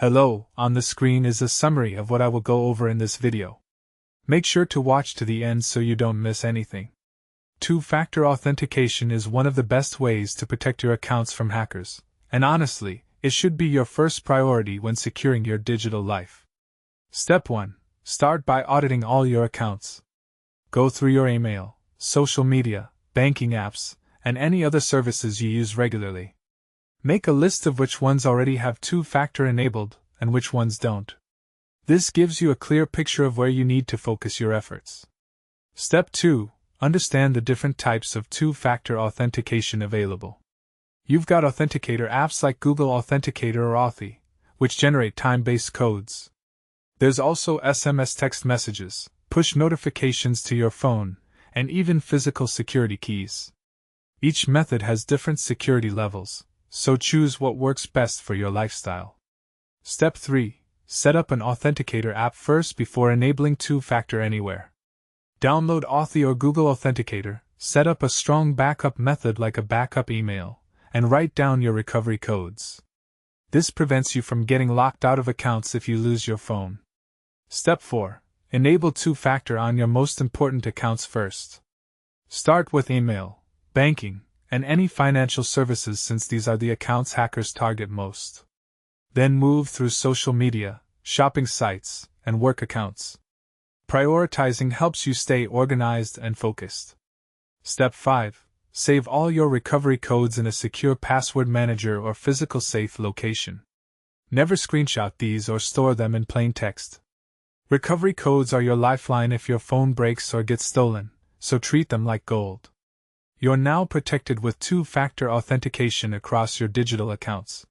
Hello, on the screen is a summary of what I will go over in this video. Make sure to watch to the end so you don't miss anything. Two-factor authentication is one of the best ways to protect your accounts from hackers, and honestly, it should be your first priority when securing your digital life. Step 1. Start by auditing all your accounts. Go through your email, social media, banking apps, and any other services you use regularly. Make a list of which ones already have two-factor enabled and which ones don't. This gives you a clear picture of where you need to focus your efforts. Step 2. Understand the different types of two-factor authentication available. You've got authenticator apps like Google Authenticator or Authy, which generate time-based codes. There's also SMS text messages, push notifications to your phone, and even physical security keys. Each method has different security levels, so choose what works best for your lifestyle. Step 3. Set up an authenticator app first before enabling two-factor anywhere. Download Authy or Google Authenticator, set up a strong backup method like a backup email, and write down your recovery codes. This prevents you from getting locked out of accounts if you lose your phone. Step 4. Enable two-factor on your most important accounts first. Start with email, banking, and any financial services since these are the accounts hackers target most. Then move through social media, shopping sites, and work accounts. Prioritizing helps you stay organized and focused. Step 5. Save all your recovery codes in a secure password manager or physical safe location. Never screenshot these or store them in plain text. Recovery codes are your lifeline if your phone breaks or gets stolen, so treat them like gold. You're now protected with two-factor authentication across your digital accounts.